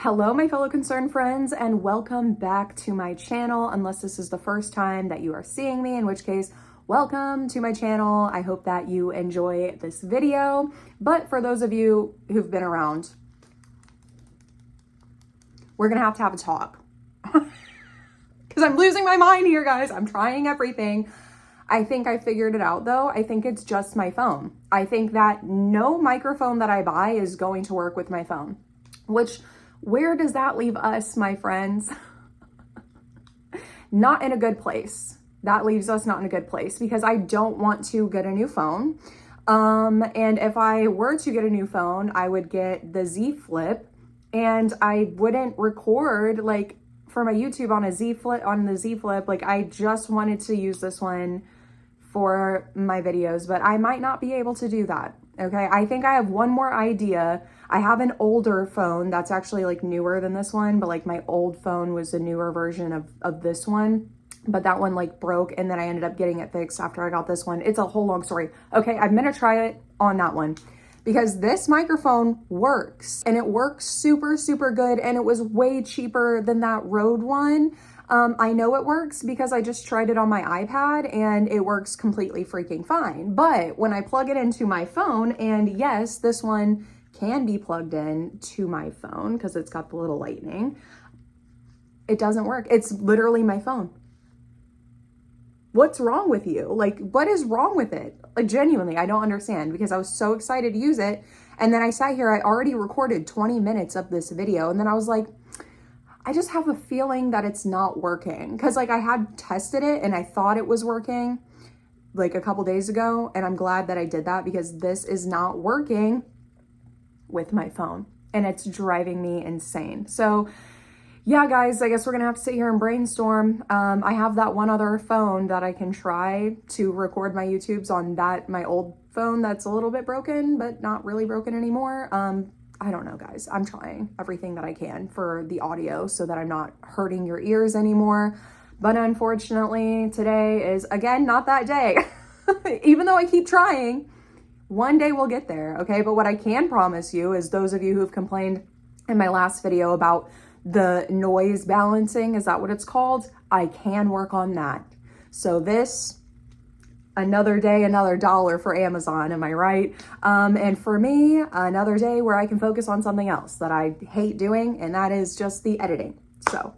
Hello, my fellow concerned friends, and welcome back to my channel, unless this is the first time that you are seeing me, in which case, welcome to my channel. I hope that you enjoy this video, but for those of you who've been around, we're gonna have a talk. Because I'm losing my mind here, guys. I'm trying everything. I think I figured it out, though. I think it's just my phone. I think that no microphone that I buy is going to work with my phone, which... where does that leave us, my friends? Not in a good place. That leaves us not in a good place because I don't want to get a new phone. And if I were to get a new phone, I would get the Z Flip and I wouldn't record like for my YouTube on the Z Flip. Like I just wanted to use this one for my videos, but I might not be able to do that. Okay, I think I have one more idea. I have an older phone that's actually like newer than this one, but like my old phone was a newer version of this one, but that one like broke and then I ended up getting it fixed after I got this one. It's a whole long story. Okay, I'm gonna try it on that one because this microphone works and it works super, super good and it was way cheaper than that Rode one. I know it works because I just tried it on my iPad and it works completely freaking fine. But when I plug it into my phone, and yes, this one can be plugged in to my phone because it's got the little lightning, it doesn't work. It's literally my phone. What's wrong with you? Like, what is wrong with it? Like, genuinely, I don't understand because I was so excited to use it. And then I sat here, I already recorded 20 minutes of this video. And then I was like, I just have a feeling that it's not working because like I had tested it and I thought it was working like a couple days ago. And I'm glad that I did that because this is not working with my phone and it's driving me insane. So yeah, guys, I guess we're gonna have to sit here and brainstorm. I have that one other phone that I can try to record my YouTubes on, my old phone that's a little bit broken, but not really broken anymore. I don't know, guys. I'm trying everything that I can for the audio so that I'm not hurting your ears anymore. But unfortunately, today is, again, not that day. Even though I keep trying, one day we'll get there, okay? But what I can promise you is those of you who've complained in my last video about the noise balancing, is that what it's called? I can work on that. So this... another day, another dollar for Amazon, am I right? And for me, another day where I can focus on something else that I hate doing, and that is just the editing. So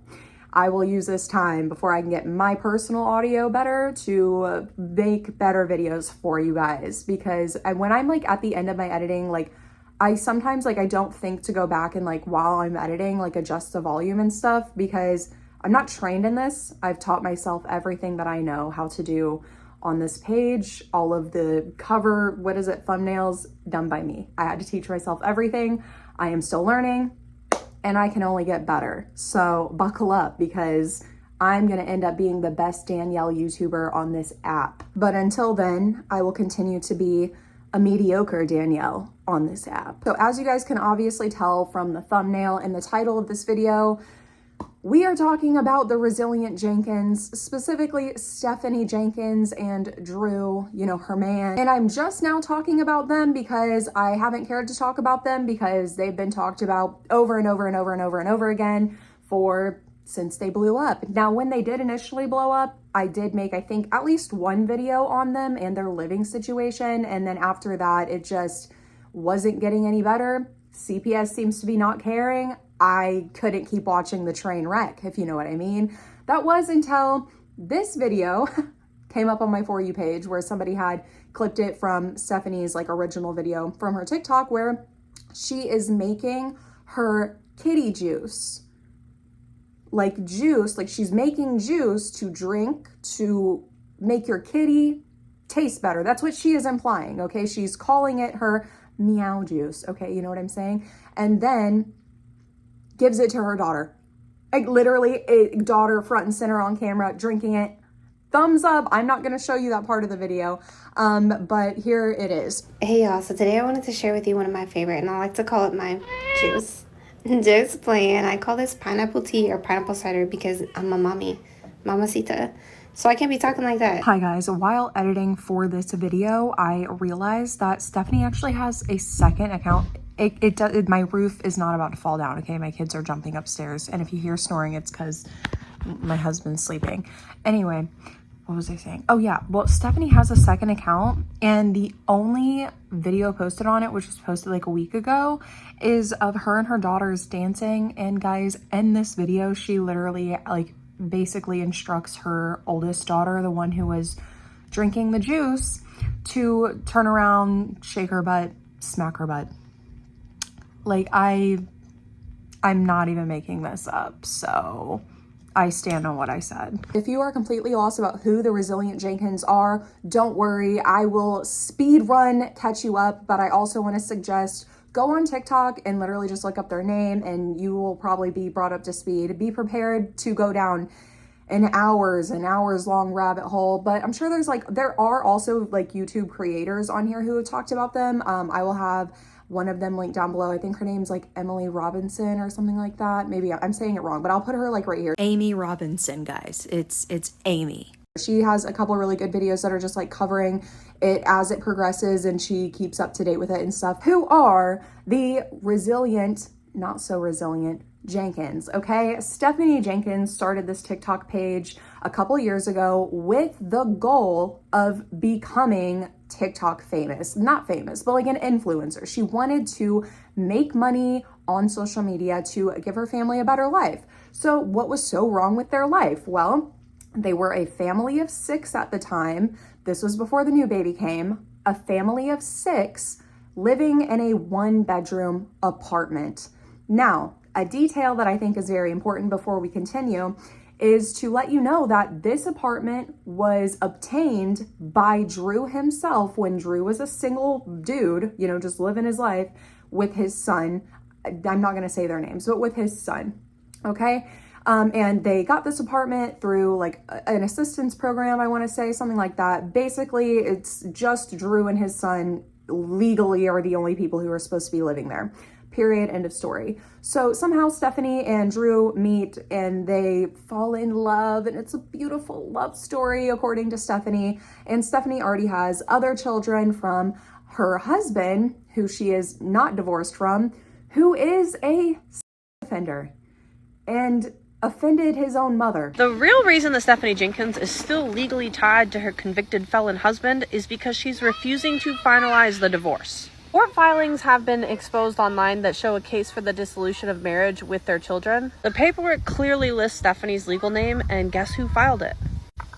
I will use this time before I can get my personal audio better to make better videos for you guys. Because when I'm like at the end of my editing, like I sometimes like I don't think to go back and like while I'm editing, like adjust the volume and stuff because I'm not trained in this. I've taught myself everything that I know how to do on this page, all of the cover, thumbnails, done by me. I had to teach myself everything. I am still learning and I can only get better. So buckle up because I'm gonna end up being the best Danielle YouTuber on this app. But until then, I will continue to be a mediocre Danielle on this app. So as you guys can obviously tell from the thumbnail and the title of this video, we are talking about the resilient Jenkins, specifically Stephanie Jenkins and Drew, you know, her man. And I'm just now talking about them because I haven't cared to talk about them because they've been talked about over and over and over and over and over again since they blew up. Now, when they did initially blow up, I did make, I think, at least one video on them and their living situation. And then after that, it just wasn't getting any better. CPS seems to be not caring. I couldn't keep watching the train wreck, if you know what I mean. That was until this video came up on my For You page where somebody had clipped it from Stephanie's like original video from her TikTok where she is making her kitty juice. Like she's making juice to drink to make your kitty taste better. That's what she is implying, okay? She's calling it her meow juice, okay? You know what I'm saying? And then gives it to her daughter. Like literally a daughter front and center on camera drinking it. Thumbs up. I'm not going to show you that part of the video, but here it is. Hey y'all, so today I wanted to share with you one of my favorite, and I like to call it my juice. Just playing. I call this pineapple tea or pineapple cider because I'm a mommy, mamacita. So I can't be talking like that. Hi guys, while editing for this video, I realized that Stephanie actually has a second account. My roof is not about to fall down, okay? My kids are jumping upstairs, and if you hear snoring, it's because my husband's sleeping. Anyway, what was I saying? Oh yeah, well, Stephanie has a second account, and the only video posted on it, which was posted like a week ago, is of her and her daughters dancing. And guys, in this video, she literally like basically instructs her oldest daughter, the one who was drinking the juice, to turn around, shake her butt, smack her butt. Like, I'm not even making this up, so I stand on what I said. If you are completely lost about who the Resilient Jenkins are, don't worry. I will speed run catch you up, but I also want to suggest go on TikTok and literally just look up their name and you will probably be brought up to speed. Be prepared to go down an hours and hours long rabbit hole, but I'm sure there are also like YouTube creators on here who have talked about them. I will have one of them linked down below. I think her name's like Emily Robinson or something like that. Maybe I'm saying it wrong, but I'll put her like right here. Amy Robinson, guys. It's Amy. She has a couple of really good videos that are just like covering it as it progresses, and she keeps up to date with it and stuff. Who are the resilient, not so resilient Jenkins, okay? Stephanie Jenkins started this TikTok page a couple years ago with the goal of becoming TikTok famous. Not famous, but like an influencer. She wanted to make money on social media to give her family a better life. So what was so wrong with their life? Well, they were a family of 6 at the time. This was before the new baby came. A family of 6 living in a 1-bedroom apartment. Now, a detail that I think is very important before we continue is to let you know that this apartment was obtained by Drew himself when Drew was a single dude, you know, just living his life with his son. I'm not going to say their names, but with his son. Okay. And they got this apartment through like an assistance program, I want to say, something like that. Basically, it's just Drew and his son legally are the only people who are supposed to be living there. Period. End of story. So somehow Stephanie and Drew meet and they fall in love, and it's a beautiful love story according to Stephanie. And Stephanie already has other children from her husband, who she is not divorced from, who is a offender and offended his own mother. The real reason that Stephanie Jenkins is still legally tied to her convicted felon husband is because she's refusing to finalize the divorce. Court filings have been exposed online that show a case for the dissolution of marriage with their children. The paperwork clearly lists Stephanie's legal name, and guess who filed it?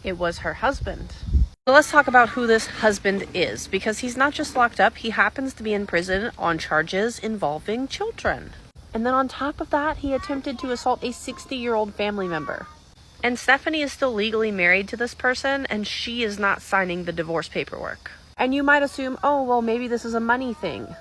It was her husband. So let's talk about who this husband is, because he's not just locked up, he happens to be in prison on charges involving children. And then on top of that, he attempted to assault a 60-year-old family member. And Stephanie is still legally married to this person, and she is not signing the divorce paperwork. And you might assume, oh, well, maybe this is a money thing.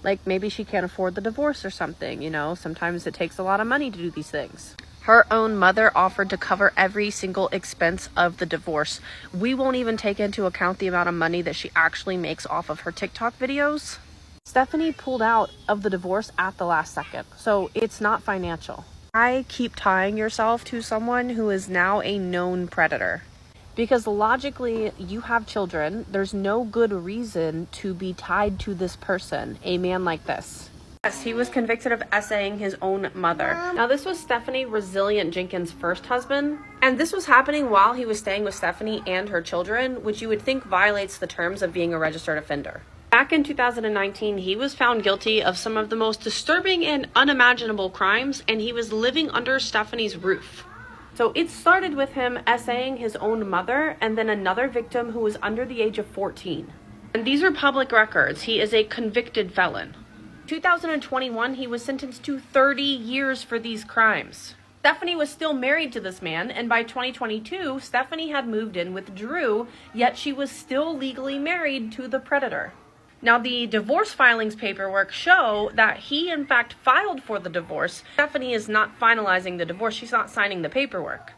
Like maybe she can't afford the divorce or something, you know? Sometimes it takes a lot of money to do these things. Her own mother offered to cover every single expense of the divorce. We won't even take into account the amount of money that she actually makes off of her TikTok videos. Stephanie pulled out of the divorce at the last second, so it's not financial. Why keep tying yourself to someone who is now a known predator? Because logically, you have children. There's no good reason to be tied to this person, a man like this. Yes, he was convicted of essaying his own mother. Now, this was Stephanie Resilient Jenkins' first husband, and this was happening while he was staying with Stephanie and her children, which you would think violates the terms of being a registered offender. Back in 2019, he was found guilty of some of the most disturbing and unimaginable crimes, and he was living under Stephanie's roof. So it started with him essaying his own mother and then another victim who was under the age of 14. And these are public records. He is a convicted felon. In 2021, he was sentenced to 30 years for these crimes. Stephanie was still married to this man, and by 2022, Stephanie had moved in with Drew, yet she was still legally married to the predator. Now, the divorce filings paperwork show that he, in fact, filed for the divorce. Stephanie is not finalizing the divorce. She's not signing the paperwork.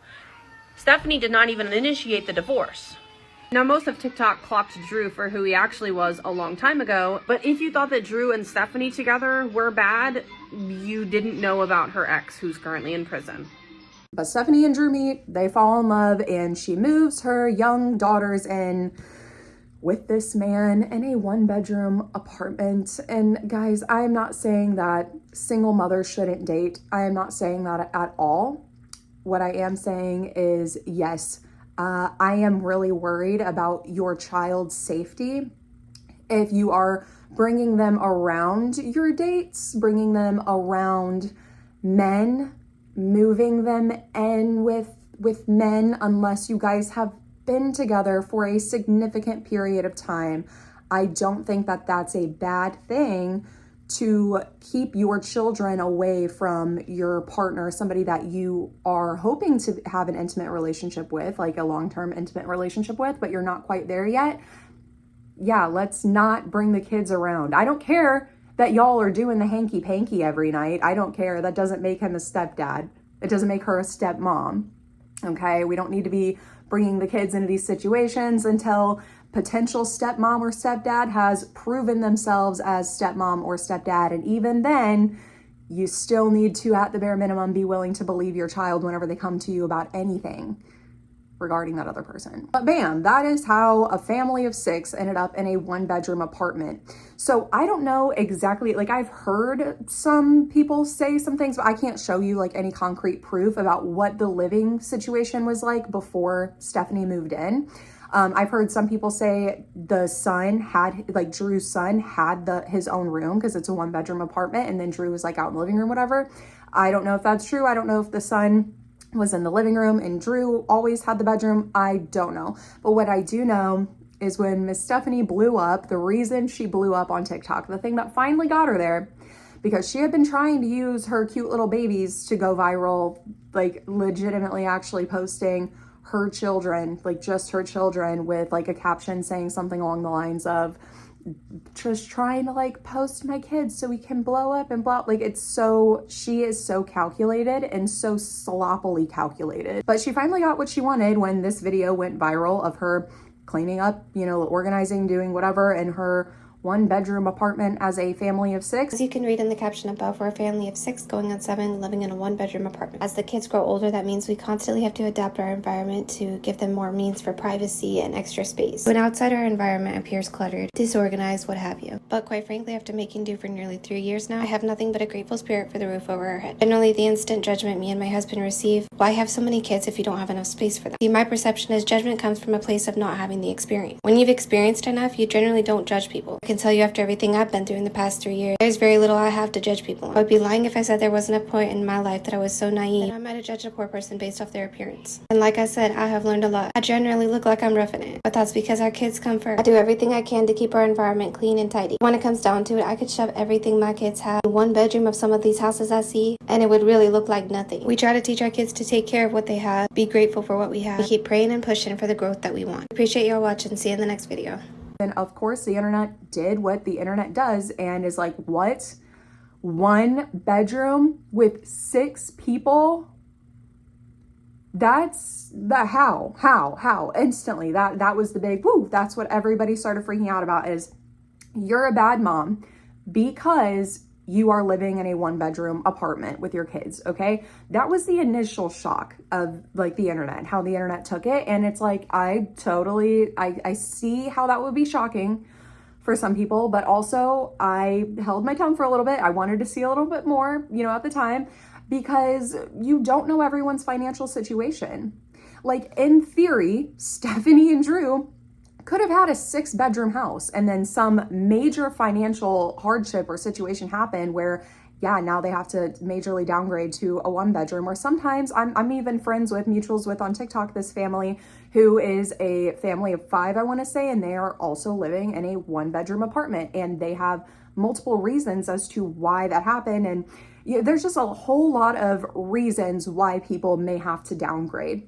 Stephanie did not even initiate the divorce. Now, most of TikTok clocked Drew for who he actually was a long time ago, but if you thought that Drew and Stephanie together were bad, you didn't know about her ex, who's currently in prison. But Stephanie and Drew meet, they fall in love, and she moves her young daughters in with this man in a 1-bedroom apartment. And guys, I am not saying that single mothers shouldn't date. I am not saying that at all. What I am saying is, yes, I am really worried about your child's safety. If you are bringing them around your dates, bringing them around men, moving them in with men, unless you guys have been together for a significant period of time, I don't think that that's a bad thing to keep your children away from your partner, somebody that you are hoping to have an intimate relationship with, like a long-term intimate relationship with, but you're not quite there yet. Yeah, let's not bring the kids around. I don't care that y'all are doing the hanky-panky every night. I don't care. That doesn't make him a stepdad. It doesn't make her a stepmom. Okay, we don't need to be bringing the kids into these situations until potential stepmom or stepdad has proven themselves as stepmom or stepdad. And even then, you still need to, at the bare minimum, be willing to believe your child whenever they come to you about anything regarding that other person. But bam, that is how a family of 6 ended up in a 1-bedroom apartment. So I don't know exactly, like I've heard some people say some things, but I can't show you like any concrete proof about what the living situation was like before Stephanie moved in. I've heard some people say the son had, like Drew's son had his own room because it's a 1-bedroom apartment, and then Drew was like out in the living room, whatever. I don't know if that's true. I don't know if the son was in the living room and Drew always had the bedroom. I don't know. But what I do know is when Miss Stephanie blew up, the reason she blew up on TikTok, the thing that finally got her there, because she had been trying to use her cute little babies to go viral, like legitimately actually posting her children, like just her children, with like a caption saying something along the lines of, just trying to like post my kids so we can blow up and blah. Like she is so calculated and so sloppily calculated. But she finally got what she wanted when this video went viral of her cleaning up, organizing, doing whatever in her 1-bedroom apartment as a family of 6. As you can read in the caption above, we're a family of 6 going on 7 living in a 1-bedroom apartment. As the kids grow older, that means we constantly have to adapt our environment to give them more means for privacy and extra space. When outside our environment appears cluttered, disorganized, what have you. But quite frankly, after making do for nearly 3 years now, I have nothing but a grateful spirit for the roof over our head. Generally, the instant judgment me and my husband receive, why have so many kids if you don't have enough space for them? See, my perception is judgment comes from a place of not having the experience. When you've experienced enough, you generally don't judge people. I can tell you after everything I've been through in the past 3 years, there's very little I have to judge people on. I would be lying if I said there wasn't a point in my life that I was so naive that I might have judged a poor person based off their appearance. And like I said, I have learned a lot. I generally look like I'm roughing it, but that's because our kids come first. I do everything I can to keep our environment clean and tidy. When it comes down to it, I could shove everything my kids have in 1 bedroom of some of these houses I see, and it would really look like nothing. We try to teach our kids to take care of what they have, be grateful for what we have. We keep praying and pushing for the growth that we want. Appreciate y'all watching. See you in the next video. And of course, the internet did what the internet does and is like, what? 1 bedroom with 6 people? That's the how? Instantly, that was the big woo. That's what everybody started freaking out about, is you're a bad mom because you are living in a 1-bedroom apartment with your kids, okay? That was the initial shock of like the internet, how the internet took it. And it's like, I see how that would be shocking for some people, but also I held my tongue for a little bit. I wanted to see a little bit more, at the time, because you don't know everyone's financial situation. Like in theory, Stephanie and Drew could have had a 6-bedroom house, and then some major financial hardship or situation happened where, now they have to majorly downgrade to a 1-bedroom. Or sometimes I'm even friends with, mutuals with on TikTok, this family who is a family of 5, I want to say, and they are also living in a 1-bedroom apartment, and they have multiple reasons as to why that happened. And there's just a whole lot of reasons why people may have to downgrade,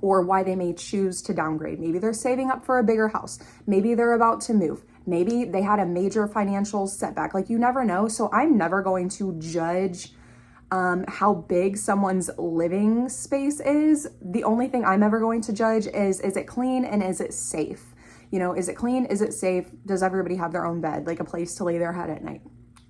or why they may choose to downgrade. Maybe they're saving up for a bigger house. Maybe they're about to move. Maybe they had a major financial setback. Like, you never know. So I'm never going to judge how big someone's living space is. The only thing I'm ever going to judge is it clean and is it safe? Is it clean? Is it safe? Does everybody have their own bed, like a place to lay their head at night?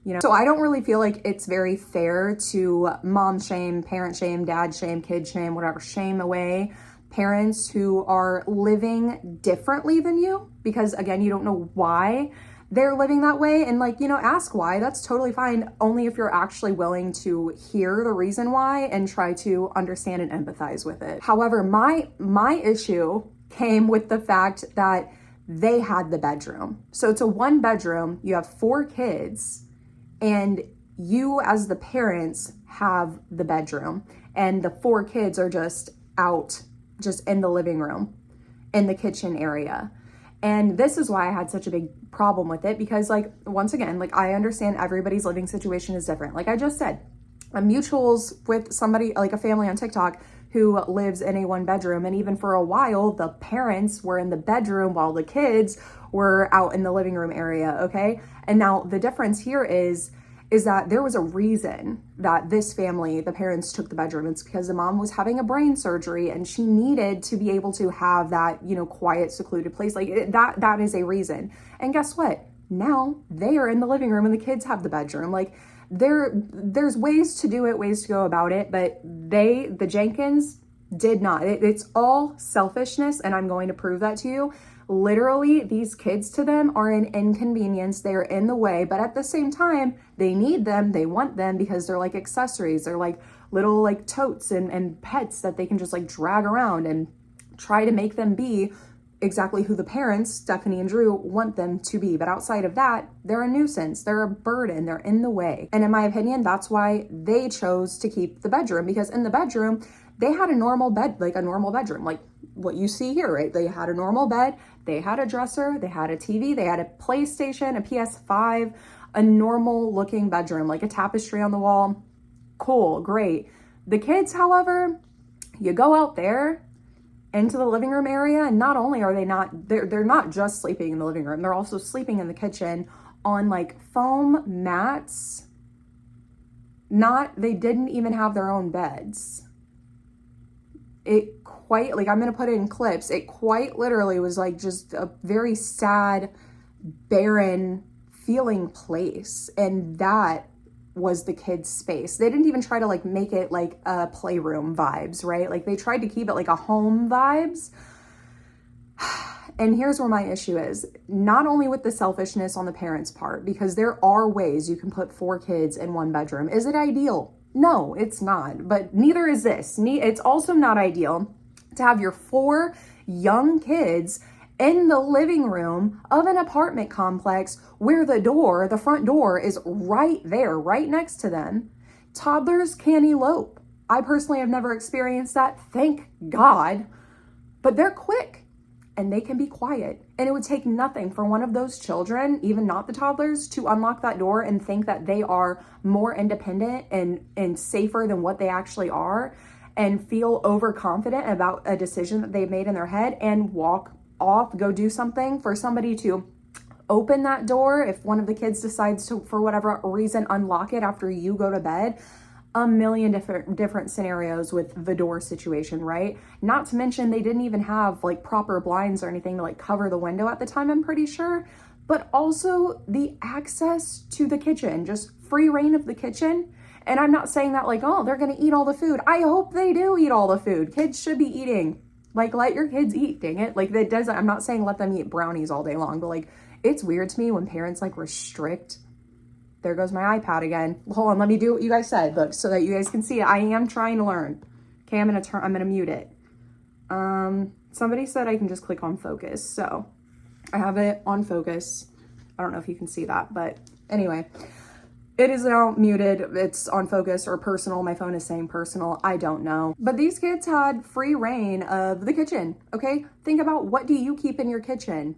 you know? So I don't really feel like it's very fair to mom shame, parent shame, dad shame, kid shame, whatever, shame away parents who are living differently than you, because again, you don't know why they're living that way. And like, you know, ask why. That's totally fine, only if you're actually willing to hear the reason why and try to understand and empathize with it. However, my issue came with the fact that they had the bedroom. So it's a 1-bedroom, you have 4 kids, and you as the parents have the bedroom, and the 4 kids are just out, just in the living room, in the kitchen area. And this is why I had such a big problem with it, because like, once again, like I understand everybody's living situation is different. Like I just said, I'm mutuals with somebody, like a family on TikTok who lives in a 1-bedroom. And even for a while, the parents were in the bedroom while the kids were out in the living room area, okay? And now the difference here is that there was a reason that this family, the parents took the bedroom. It's because the mom was having a brain surgery and she needed to be able to have that, you know, quiet, secluded place. Like that is a reason. And guess what? Now they are in the living room and the kids have the bedroom. Like there's ways to do it, ways to go about it, but the Jenkins did not. It's all selfishness, and I'm going to prove that to you. Literally, these kids to them are an inconvenience. They're in the way, but at the same time, they need them. They want them because they're like accessories. They're like little like totes and pets that they can just like drag around and try to make them be exactly who the parents, Stephanie and Drew, want them to be. But outside of that, they're a nuisance. They're a burden. They're in the way. And in my opinion, that's why they chose to keep the bedroom, because in the bedroom, they had a normal bed, like a normal bedroom, like what you see here, right? They had a normal bed. They had a dresser. They had a TV. They had a PlayStation, a PS5, a normal looking bedroom, like a tapestry on the wall. Cool, great. The kids, however, you go out there into the living room area, and not only are they're not just sleeping in the living room, they're also sleeping in the kitchen on like foam mats. They didn't even have their own beds. It quite, like, I'm gonna put it in clips, it quite literally was like just a very sad, barren feeling place. And that was the kids' space. They didn't even try to like make it like a playroom vibes, right? Like they tried to keep it like a home vibes. And here's where my issue is, not only with the selfishness on the parents' part, because there are ways you can put 4 kids in 1 bedroom. Is it ideal? No, it's not, but neither is this. It's also not ideal to have your 4 young kids in the living room of an apartment complex where the front door is right there, right next to them. Toddlers can elope. I personally have never experienced that, thank God, but they're quick and they can be quiet. And it would take nothing for one of those children, even not the toddlers, to unlock that door and think that they are more independent and safer than what they actually are, and feel overconfident about a decision that they've made in their head and walk off, go do something. For somebody to open that door, if one of the kids decides to, for whatever reason, unlock it after you go to bed, a million different scenarios with the door situation, right? Not to mention they didn't even have like proper blinds or anything to like cover the window at the time, I'm pretty sure. But also the access to the kitchen, just free reign of the kitchen. And I'm not saying that like, oh, they're gonna eat all the food. I hope they do eat all the food. Kids should be eating. Like, let your kids eat, dang it. Like, that doesn't, I'm not saying let them eat brownies all day long, but like, it's weird to me when parents like restrict. There goes my iPad again. Hold on, let me do what you guys said, look, so that you guys can see it. I am trying to learn. Okay, I'm gonna mute it. Somebody said I can just click on focus, so I have it on focus. I don't know if you can see that, but anyway, it is now muted. It's on focus or personal. My phone is saying personal. I don't know. But these kids had free reign of the kitchen, okay? Think about, what do you keep in your kitchen?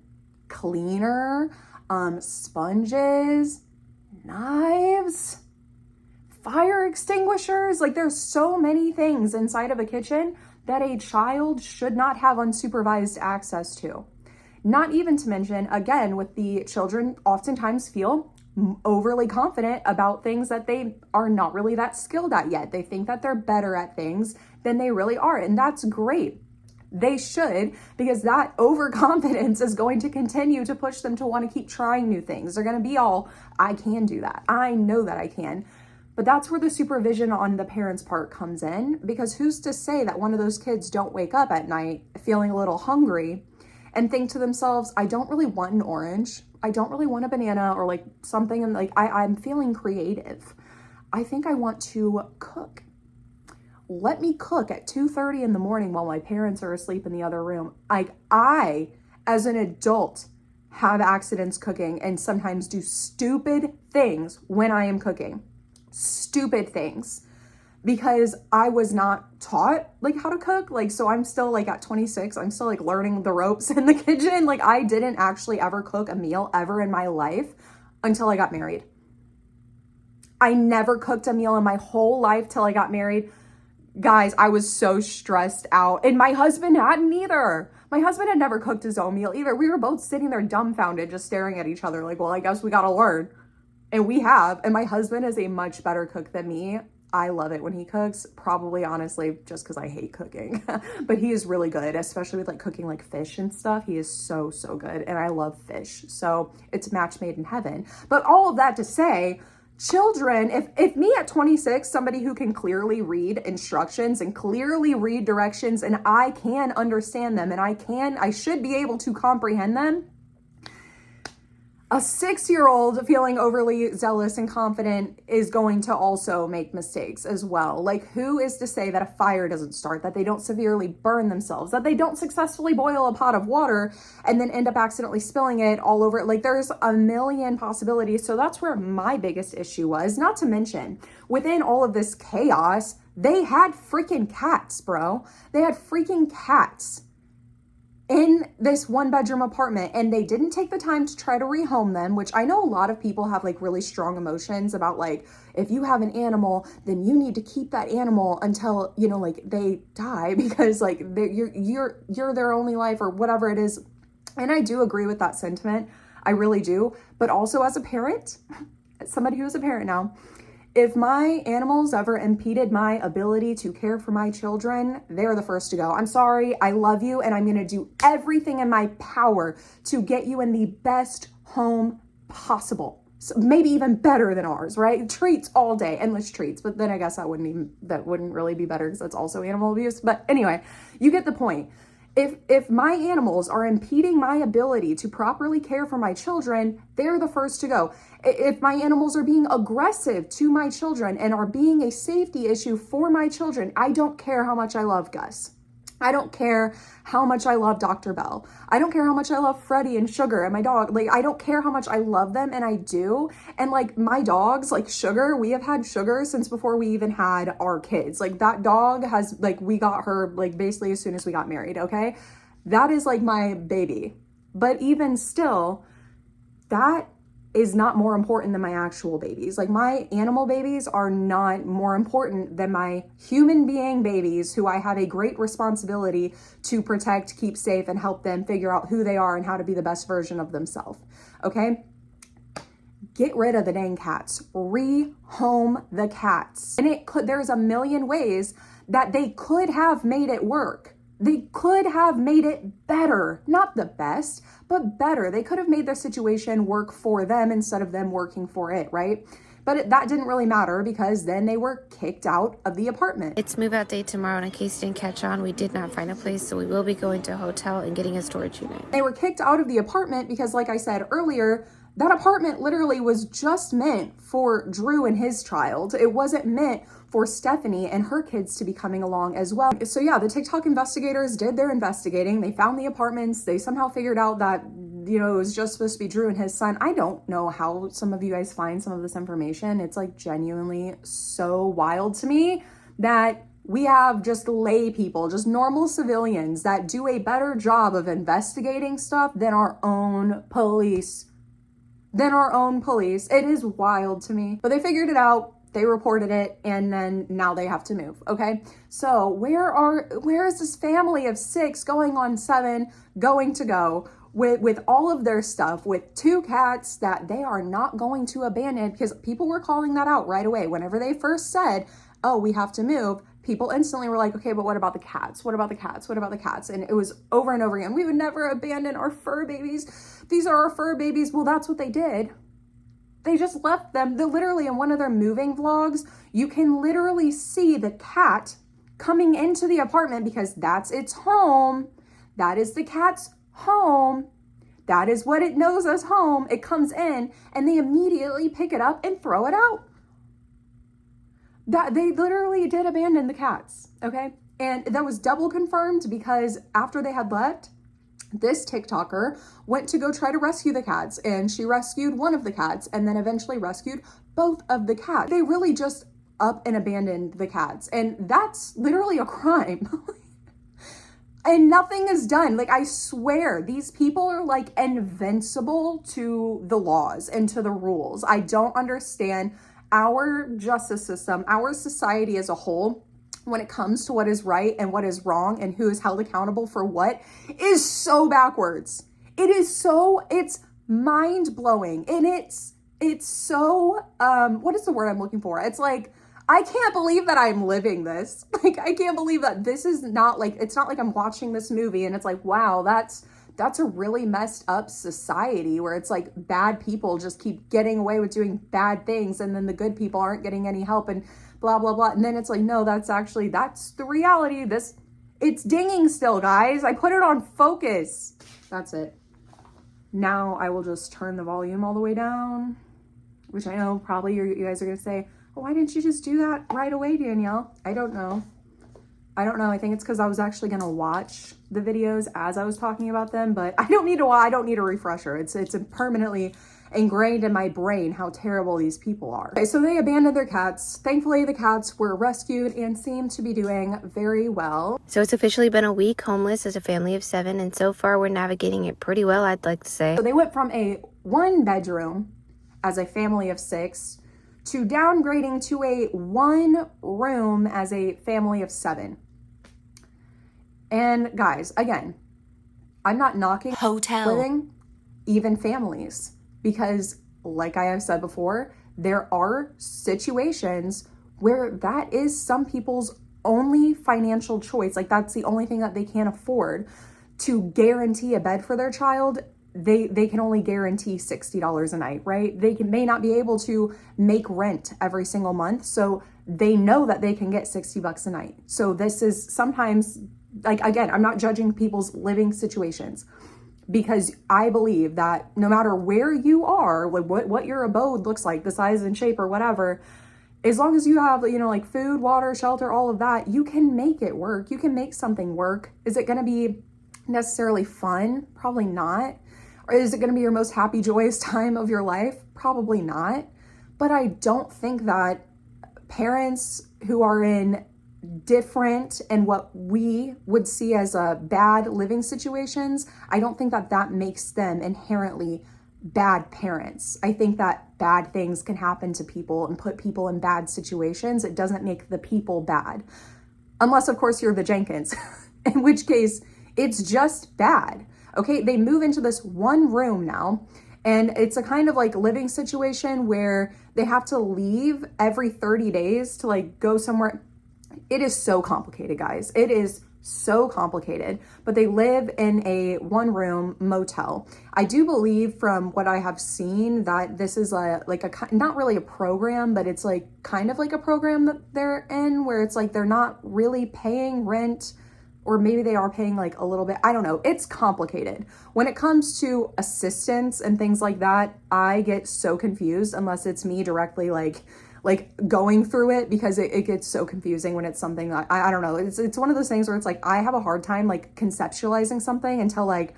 Cleaner, sponges, knives, fire extinguishers. Like, there's so many things inside of a kitchen that a child should not have unsupervised access to. Not even to mention, again, with the children oftentimes feel overly confident about things that they are not really that skilled at yet. They think that they're better at things than they really are, and that's great. They should, because that overconfidence is going to continue to push them to want to keep trying new things. They're going to be all, I can do that. I know that I can. But that's where the supervision on the parents' part comes in, because who's to say that one of those kids don't wake up at night feeling a little hungry and think to themselves, I don't really want an orange. I don't really want a banana or like something. And like, I'm feeling creative. I think I want to cook. Let me cook at 2:30 in the morning while my parents are asleep in the other room. Like, I, as an adult, have accidents cooking and sometimes do stupid things when I am cooking. Stupid things, because I was not taught like how to cook. Like, so I'm still like at 26, I'm still like learning the ropes in the kitchen. Like, I didn't actually ever cook a meal ever in my life until I got married. I never cooked a meal in my whole life till I got married. Guys, I was so stressed out, and my husband hadn't either. My husband had never cooked his own meal either. We were both sitting there dumbfounded, just staring at each other like, well, I guess we gotta learn. And we have, and my husband is a much better cook than me. I love it when he cooks, probably honestly just because I hate cooking, but he is really good, especially with like cooking like fish and stuff. He is so, so good, and I love fish. So it's a match made in heaven. But all of that to say, children, if me at 26, somebody who can clearly read instructions and clearly read directions, and I can understand them, and I should be able to comprehend them, a 6-year-old feeling overly zealous and confident is going to also make mistakes as well. Like, who is to say that a fire doesn't start, that they don't severely burn themselves, that they don't successfully boil a pot of water and then end up accidentally spilling it all over? Like, there's a million possibilities. So that's where my biggest issue was. Not to mention, within all of this chaos, they had freaking cats, bro. They had freaking cats in this 1-bedroom apartment, and they didn't take the time to try to rehome them, which I know a lot of people have like really strong emotions about. Like, if you have an animal, then you need to keep that animal until, you know, like they die, because like you're their only life or whatever it is. And I do agree with that sentiment. I really do. But also as a parent, as somebody who is a parent now, if my animals ever impeded my ability to care for my children, they're the first to go. I'm sorry, I love you, and I'm gonna do everything in my power to get you in the best home possible. So maybe even better than ours, right? Treats all day, endless treats. But then I guess that wouldn't really be better, because that's also animal abuse. But anyway, you get the point. If my animals are impeding my ability to properly care for my children, they're the first to go. If my animals are being aggressive to my children and are being a safety issue for my children, I don't care how much I love Gus. I don't care how much I love Dr. Bell. I don't care how much I love Freddie and Sugar and my dog. Like, I don't care how much I love them, and I do. And like, my dogs, like Sugar, we have had Sugar since before we even had our kids. Like, that dog has, like, we got her like basically as soon as we got married, okay? That is like my baby. But even still, that is not more important than my actual babies. Like, my animal babies are not more important than my human being babies, who I have a great responsibility to protect, keep safe, and help them figure out who they are and how to be the best version of themselves. Okay? Get rid of the dang cats. Rehome the cats. And there's a million ways that they could have made it work. They could have made it better, not the best, but better. They could have made their situation work for them instead of them working for it, right? But that didn't really matter, because then they were kicked out of the apartment. It's move out day tomorrow, and in case you didn't catch on, we did not find a place, so we will be going to a hotel and getting a storage unit. They were kicked out of the apartment because, like I said earlier, that apartment literally was just meant for Drew and his child. It wasn't meant for Stephanie and her kids to be coming along as well. So yeah, the TikTok investigators did their investigating. They found the apartments. They somehow figured out that, you know, it was just supposed to be Drew and his son. I don't know how some of you guys find some of this information. It's like genuinely so wild to me that we have just lay people, just normal civilians that do a better job of investigating stuff than our own police. It is wild to me. But they figured it out. They reported it, and then now they have to move, okay? So where is this family of 6 going on 7 going to go with all of their stuff, with 2 cats that they are not going to abandon? Because people were calling that out right away. Whenever they first said, oh, we have to move, people instantly were like, okay, but what about the cats? What about the cats? What about the cats? And it was over and over again. We would never abandon our fur babies. These are our fur babies. Well, that's what they did. They just left them. They're literally in one of their moving vlogs. You can literally see the cat coming into the apartment because that's its home. That is the cat's home. That is what it knows as home. It comes in and they immediately pick it up and throw it out. That they literally did abandon the cats, okay? And that was double confirmed because after they had left, this TikToker went to go try to rescue the cats, and she rescued one of the cats and then eventually rescued both of the cats. They really just up and abandoned the cats, and that's literally a crime. And nothing is done. Like, I swear, these people are like invincible to the laws and to the rules. I don't understand our justice system, our society as a whole, when it comes to what is right and what is wrong and who is held accountable for what, is so backwards. It's mind-blowing. And it's so, what is the word I'm looking for? It's like, I can't believe that I'm living this. Like, I can't believe that this is not like, it's not like I'm watching this movie and it's like, wow, that's a really messed up society where it's like bad people just keep getting away with doing bad things and then the good people aren't getting any help and blah, blah, blah. And then it's like, no, that's the reality. It's dinging still, guys. I put it on focus. That's it. Now I will just turn the volume all the way down, which I know probably you guys are going to say, well, why didn't you just do that right away, Danielle? I don't know. I think it's because I was actually going to watch the videos as I was talking about them, but I don't need a refresher. It's permanently ingrained in my brain how terrible these people are. Okay, so they abandoned their cats. Thankfully, the cats were rescued and seem to be doing very well. So it's officially been a week homeless as a family of 7, and so far we're navigating it pretty well, I'd like to say. So they went from a 1-bedroom as a family of 6 to downgrading to a 1-room as a family of 7. And guys, again, I'm not knocking Hotel living, even families, because like I have said before, there are situations where that is some people's only financial choice. Like, that's the only thing that they can't afford to guarantee a bed for their child. They can only guarantee $60 a night, right? They may not be able to make rent every single month. So they know that they can get $60 a night. So this is sometimes, like, again, I'm not judging people's living situations, because I believe that no matter where you are, like what your abode looks like, the size and shape or whatever, as long as you have, like food, water, shelter, all of that, you can make it work. You can make something work. Is it going to be necessarily fun? Probably not. Or is it going to be your most happy, joyous time of your life? Probably not. But I don't think that parents who are in different and what we would see as a bad living situations, I don't think that makes them inherently bad parents. I think that bad things can happen to people and put people in bad situations. It doesn't make the people bad. Unless, of course, you're the Jenkins, in which case it's just bad. Okay, they move into this 1 room now, and it's a kind of like living situation where they have to leave every 30 days to like go somewhere. It is so complicated, guys. It is so complicated, but they live in a 1-room motel. I do believe from what I have seen that this is not really a program, but it's like kind of like a program that they're in where it's like they're not really paying rent, or maybe they are paying like a little bit. I don't know. It's complicated. When it comes to assistance and things like that, I get so confused unless it's me directly like going through it, because it gets so confusing when it's something that I don't know. It's one of those things where it's like I have a hard time like conceptualizing something until like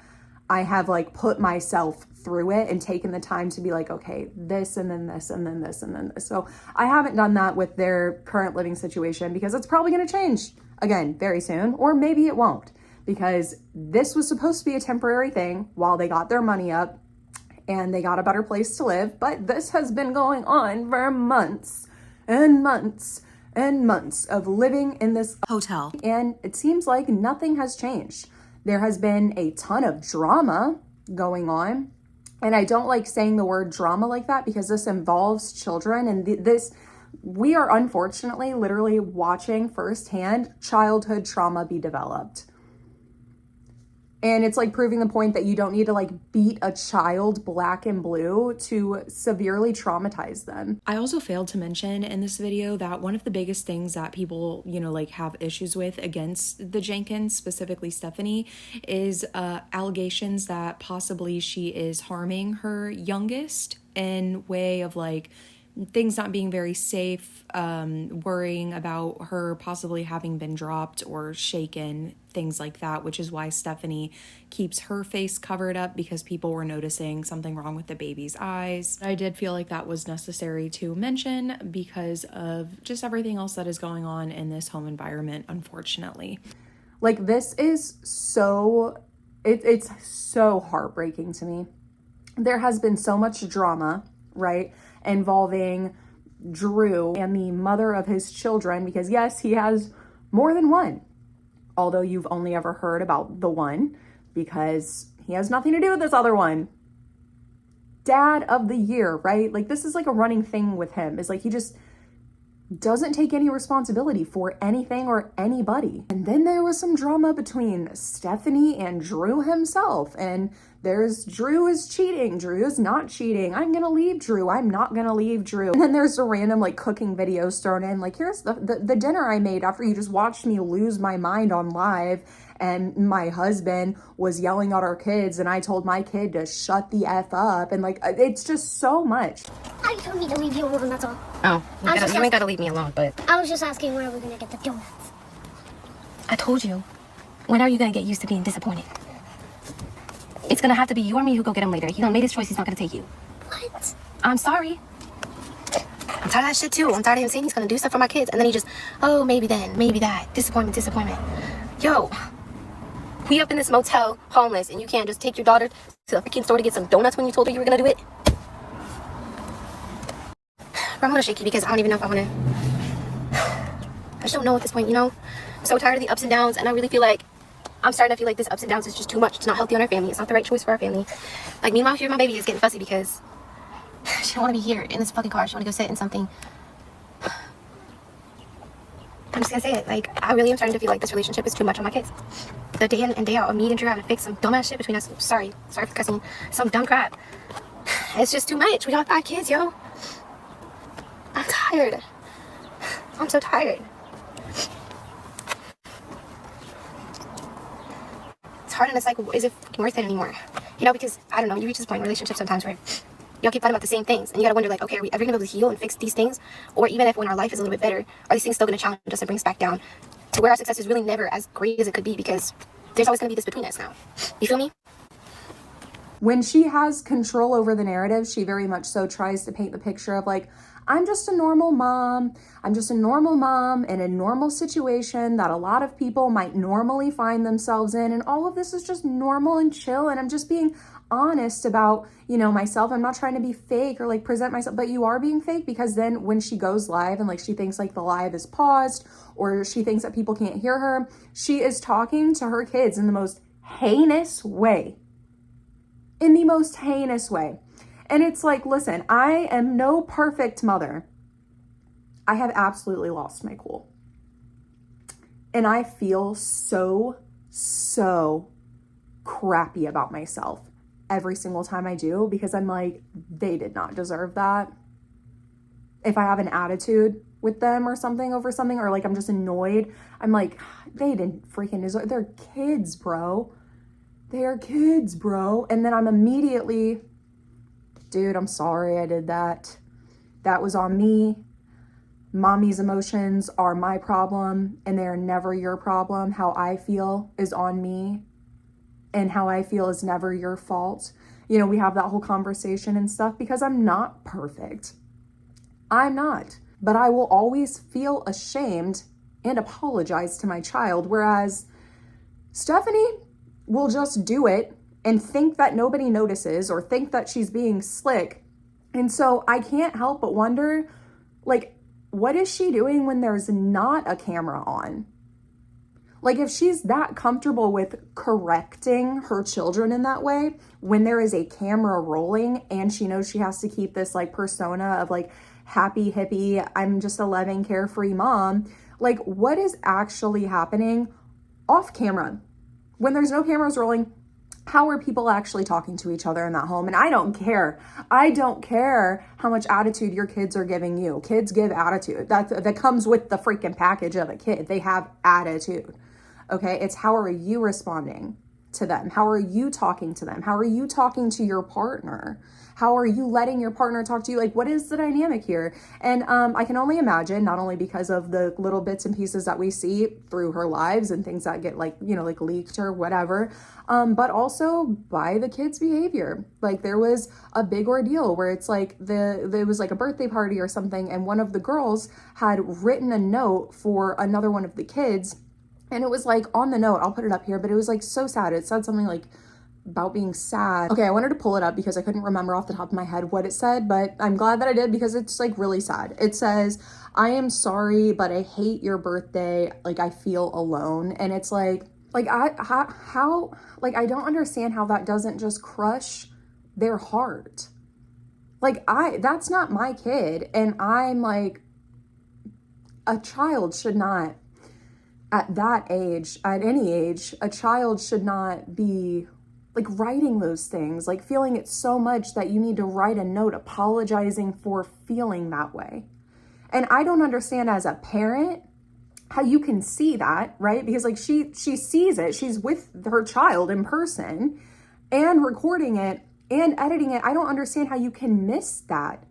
I have like put myself through it and taken the time to be like, okay, this and then this and then this and then this. So I haven't done that with their current living situation, because it's probably going to change again very soon, or maybe it won't, because this was supposed to be a temporary thing while they got their money up and they got a better place to live. But this has been going on for months and months and months of living in this hotel, and it seems like nothing has changed. There has been a ton of drama going on, and I don't like saying the word drama like that because this involves children, and we are unfortunately literally watching firsthand childhood trauma be developed. And it's like proving the point that you don't need to like beat a child black and blue to severely traumatize them. I also failed to mention in this video that one of the biggest things that people, like have issues with against the Jenkins, specifically Stephanie, is allegations that possibly she is harming her youngest in way of like things not being very safe, worrying about her possibly having been dropped or shaken, things like that, which is why Stephanie keeps her face covered up, because people were noticing something wrong with the baby's eyes. I did feel like that was necessary to mention because of just everything else that is going on in this home environment, unfortunately. Like, this is so, it's so heartbreaking to me. There has been so much drama, right, involving Drew and the mother of his children, because yes, he has more than one, although you've only ever heard about the one because he has nothing to do with this other one. Dad of the year, right? Like, this is like a running thing with him, is like he just doesn't take any responsibility for anything or anybody. And then there was some drama between Stephanie and Drew himself, and there's Drew is cheating, Drew is not cheating, I'm gonna leave Drew, I'm not gonna leave Drew. And then there's a random like cooking videos thrown in, like, here's the dinner I made after you just watched me lose my mind on live, and my husband was yelling at our kids and I told my kid to shut the F up, and like, it's just so much. I told me to leave you alone, that's all. Oh, you ain't gotta leave me alone, but I was just asking when are we gonna get the donuts? I told you. When are you gonna get used to being disappointed? It's gonna have to be you or me who go get him later. He done made his choice, he's not gonna take you. What? I'm sorry. I'm tired of that shit too. I'm tired of him saying he's gonna do stuff for my kids, and then he just, oh, maybe then, maybe that. Disappointment. Yo, we up in this motel, homeless, and you can't just take your daughter to the freaking store to get some donuts when you told her you were gonna do it? I'm gonna shake you because I don't even know if I wanna. I just don't know at this point, I'm so tired of the ups and downs, and I really feel like I'm starting to feel like this ups and downs is just too much. It's not healthy on our family. It's not the right choice for our family. Like, meanwhile, here my baby is getting fussy because she don't want to be here in this fucking car. She want to go sit in something. I'm just gonna say it. Like, I really am starting to feel like this relationship is too much on my kids. The day in and day out of me and Drew having to fix some dumbass shit between us. Sorry for cussing. Some dumb crap. It's just too much. We got 5 kids, yo. I'm tired. I'm so tired. It's hard, and it's like, is it fucking worth it anymore? Because, I don't know, you reach this point in relationships sometimes where y'all keep fighting about the same things, and you gotta wonder, like, okay, are we ever gonna be able to heal and fix these things? Or even if when our life is a little bit better, are these things still gonna challenge us and bring us back down to where our success is really never as great as it could be, because there's always gonna be this between us now. You feel me? When she has control over the narrative, she very much so tries to paint the picture of like, I'm just a normal mom. I'm just a normal mom in a normal situation that a lot of people might normally find themselves in. And all of this is just normal and chill. And I'm just being honest about, myself. I'm not trying to be fake or like present myself, but you are being fake, because then when she goes live and like she thinks like the live is paused, or she thinks that people can't hear her, she is talking to her kids in the most heinous way. In the most heinous way. And it's like, listen, I am no perfect mother. I have absolutely lost my cool. And I feel so crappy about myself every single time I do, because I'm like, they did not deserve that. If I have an attitude with them or something over something, or like I'm just annoyed, I'm like, they didn't freaking deserve. They're kids, bro. They are kids, bro. And then I'm immediately, dude, I'm sorry I did that. That was on me. Mommy's emotions are my problem, and they're never your problem. How I feel is on me, and how I feel is never your fault. We have that whole conversation and stuff, because I'm not perfect. I'm not. But I will always feel ashamed and apologize to my child, whereas Stephanie will just do it and think that nobody notices, or think that she's being slick. And so I can't help but wonder, like, what is she doing when there's not a camera on? Like, if she's that comfortable with correcting her children in that way, when there is a camera rolling and she knows she has to keep this like persona of like, happy hippie, I'm just a loving, carefree mom. Like, what is actually happening off camera? When there's no cameras rolling, how are people actually talking to each other in that home? And I don't care. I don't care how much attitude your kids are giving you. Kids give attitude. That comes with the freaking package of a kid. They have attitude. Okay? It's how are you responding to them? How are you talking to them? How are you talking to your partner? How are you letting your partner talk to you? Like, what is the dynamic here? And I can only imagine, not only because of the little bits and pieces that we see through her lives and things that get like, you know, like leaked or whatever, but also by the kids' behavior. Like, there was a big ordeal where it's like there was like a birthday party or something, and one of the girls had written a note for another one of the kids. And it was like on the note, I'll put it up here, but it was like so sad. It said something like about being sad. Okay, I wanted to pull it up because I couldn't remember off the top of my head what it said, but I'm glad that I did because it's like really sad. It says, "I am sorry, but I hate your birthday. Like, I feel alone." And it's like how like, I don't understand how that doesn't just crush their heart. Like, that's not my kid. And I'm like, a child should not, at that age, at any age, a child should not be like writing those things, like feeling it so much that you need to write a note apologizing for feeling that way. And I don't understand as a parent how you can see that, right? Because like she sees it, she's with her child in person and recording it and editing it. I don't understand how you can miss that.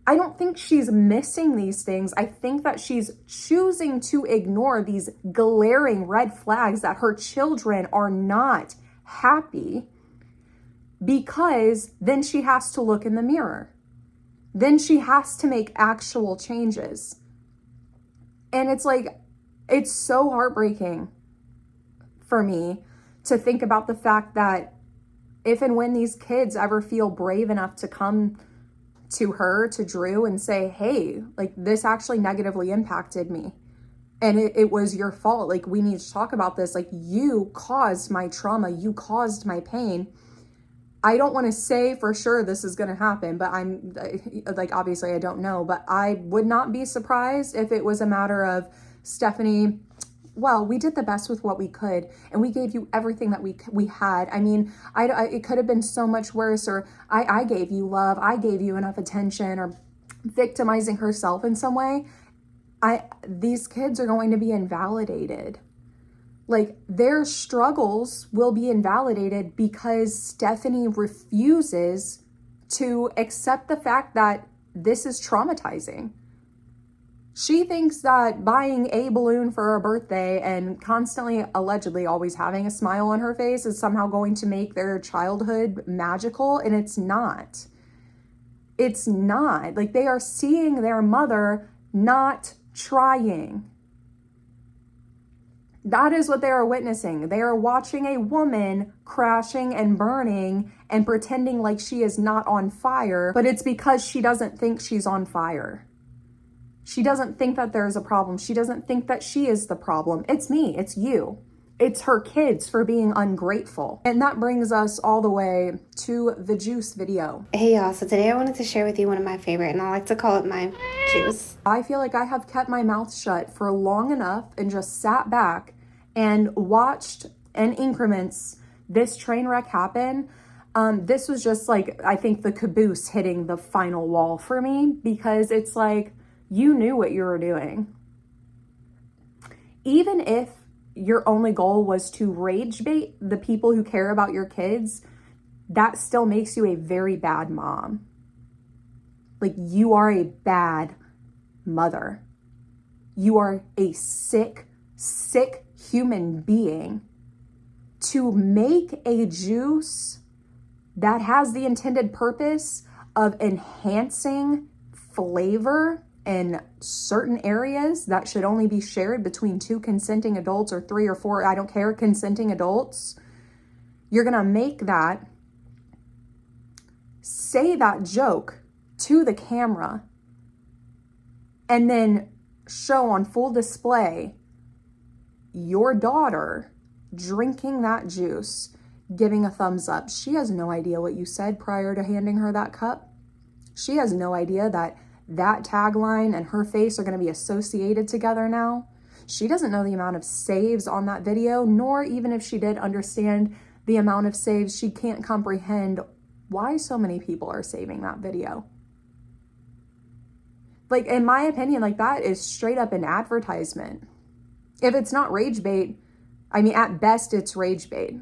I don't think she's missing these things. I think that she's choosing to ignore these glaring red flags that her children are not happy, because then she has to look in the mirror. Then she has to make actual changes. And it's like, it's so heartbreaking for me to think about the fact that if and when these kids ever feel brave enough to come to her, to Drew, and say, "Hey, like, this actually negatively impacted me. And it was your fault. Like, we need to talk about this. Like, you caused my trauma. You caused my pain." I don't want to say for sure this is going to happen, but I'm like, obviously I don't know, but I would not be surprised if it was a matter of Stephanie, well, we did the best with what we could, and we gave you everything that we had. I mean, it could have been so much worse, or I gave you love. I gave you enough attention, or victimizing herself in some way. These kids are going to be invalidated. Like, their struggles will be invalidated because Stephanie refuses to accept the fact that this is traumatizing. She thinks that buying a balloon for her birthday and constantly, allegedly, always having a smile on her face is somehow going to make their childhood magical, and it's not. It's not. Like, they are seeing their mother not trying. That is what they are witnessing. They are watching a woman crashing and burning and pretending like she is not on fire, but it's because she doesn't think she's on fire. She doesn't think that there's a problem. She doesn't think that she is the problem. It's me. It's you. It's her kids for being ungrateful. And that brings us all the way to the juice video. Hey y'all, so today I wanted to share with you one of my favorite, and I like to call it my juice. I feel like I have kept my mouth shut for long enough and just sat back and watched in increments this train wreck happen. This was just like, I think, the caboose hitting the final wall for me, because it's like, you knew what you were doing. Even if your only goal was to rage bait the people who care about your kids, that still makes you a very bad mom. Like, you are a bad mother. You are a sick human being to make a juice that has the intended purpose of enhancing flavor in certain areas that should only be shared between 2 consenting adults, or 3 or 4, I don't care, consenting adults. You're gonna make that, say that joke to the camera, and then show on full display your daughter drinking that juice, giving a thumbs up. She has no idea what you said prior to handing her that cup. She has no idea that that tagline and her face are going to be associated together now. She doesn't know the amount of saves on that video, nor even if she did understand the amount of saves, she can't comprehend why so many people are saving that video. Like, in my opinion, like, that is straight up an advertisement. If it's not rage bait, I mean, at best, it's rage bait.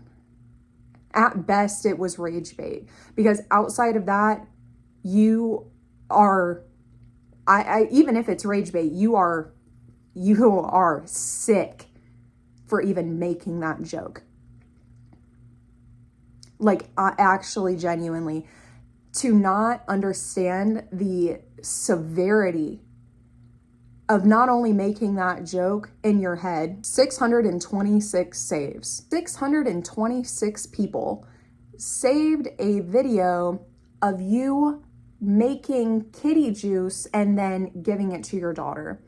At best, it was rage bait. Because outside of that, you are, even if it's rage bait, you are sick for even making that joke. Like, actually, genuinely, to not understand the severity of not only making that joke in your head. 626 saves. 626 people saved a video of you making kitty juice and then giving it to your daughter.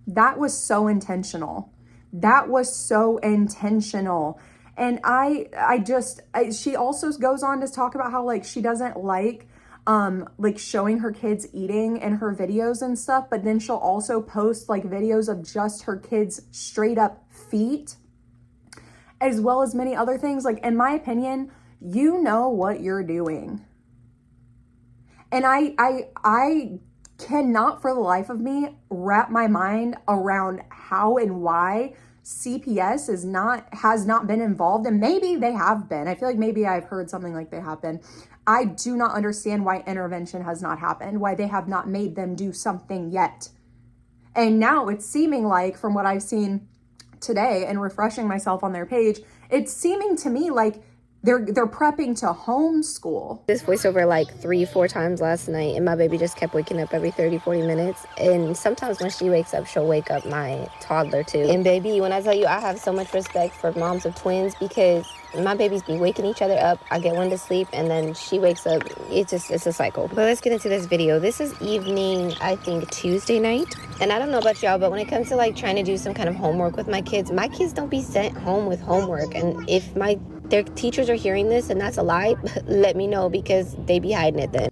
That was so intentional. That was so intentional. And she also goes on to talk about how, like, she doesn't like showing her kids eating in her videos and stuff, but then she'll also post like videos of just her kids' straight up feet, as well as many other things. Like, in my opinion, you know what you're doing. And I cannot for the life of me wrap my mind around how and why CPS has not been involved. And maybe they have been. I feel like maybe I've heard something like they have been. I do not understand why intervention has not happened, why they have not made them do something yet. And now it's seeming like, from what I've seen today and refreshing myself on their page, it's seeming to me like they're prepping to homeschool. This voiceover like 3-4 times last night, and my baby just kept waking up every 30-40 minutes. And sometimes when she wakes up, she'll wake up my toddler too. And baby, when I tell you, I have so much respect for moms of twins, because my babies be waking each other up. I get one to sleep, and then she wakes up. It's a cycle. But let's get into this video. This is evening, I think, Tuesday night. And I don't know about y'all, but when it comes to like trying to do some kind of homework with my kids don't be sent home with homework. And if their teachers are hearing this and that's a lie, let me know, because they be hiding it then.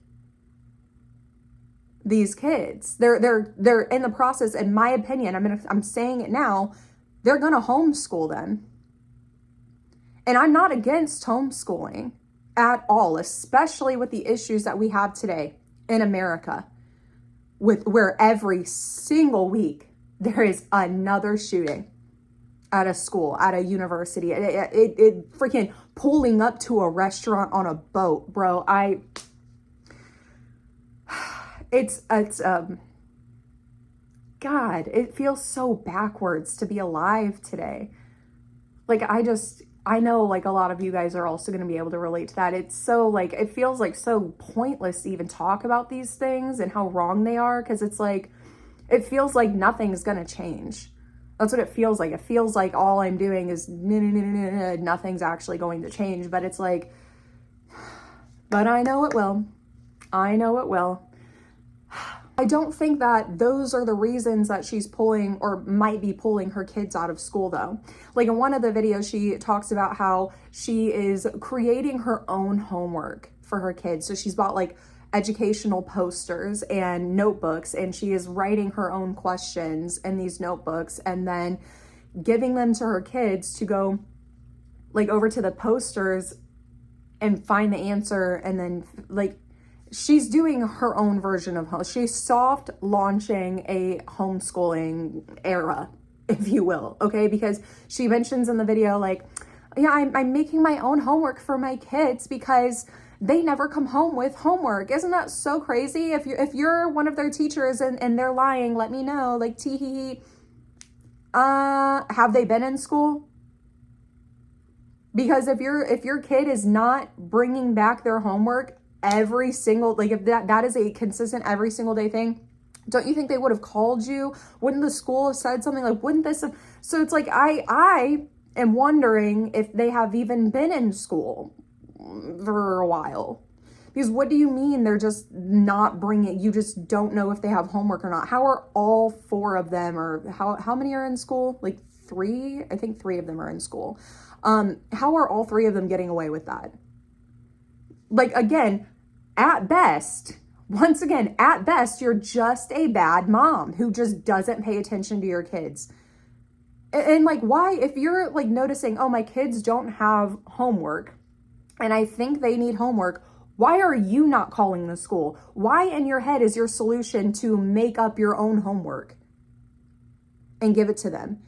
These kids, they're in the process, in my opinion, I'm saying it now, they're gonna homeschool them. And I'm not against homeschooling at all, especially with the issues that we have today in America, where every single week there is another shooting at a school, at a university, it freaking pulling up to a restaurant on a boat, bro. God, it feels so backwards to be alive today. Like, I know like a lot of you guys are also going to be able to relate to that. It's so like, it feels like so pointless to even talk about these things and how wrong they are. 'Cause it's like, it feels like nothing's going to change. That's what it feels like. It feels like all I'm doing is nothing's actually going to change. But it's like, but I know it will. I know it will. I don't think that those are the reasons that she's pulling or might be pulling her kids out of school, though. Like, in one of the videos, she talks about how she is creating her own homework for her kids. So she's bought like educational posters and notebooks, and she is writing her own questions in these notebooks and then giving them to her kids to go like over to the posters and find the answer. And then like, she's doing her own version of she's soft launching a homeschooling era, if you will. Okay. Because she mentions in the video, like, yeah, I'm making my own homework for my kids because they never come home with homework. Isn't that so crazy? If you're one of their teachers and they're lying, let me know. Like, tee have they been in school? Because if your kid is not bringing back their homework every single, like, if that is a consistent every single day thing, don't you think they would have called you? Wouldn't the school have said something? Like, wouldn't this have? So it's like, I am wondering if they have even been in school for a while. Because what do you mean they're just not bringing, you just don't know if they have homework or not? How are all 4 of them, or how many are in school? Like 3? I think 3 of them are in school. How are all 3 of them getting away with that? Like, again, at best, Once again, at best, you're just a bad mom who just doesn't pay attention to your kids. And like, why, if you're like noticing, oh, my kids don't have homework and I think they need homework, why are you not calling the school? Why in your head is your solution to make up your own homework and give it to them?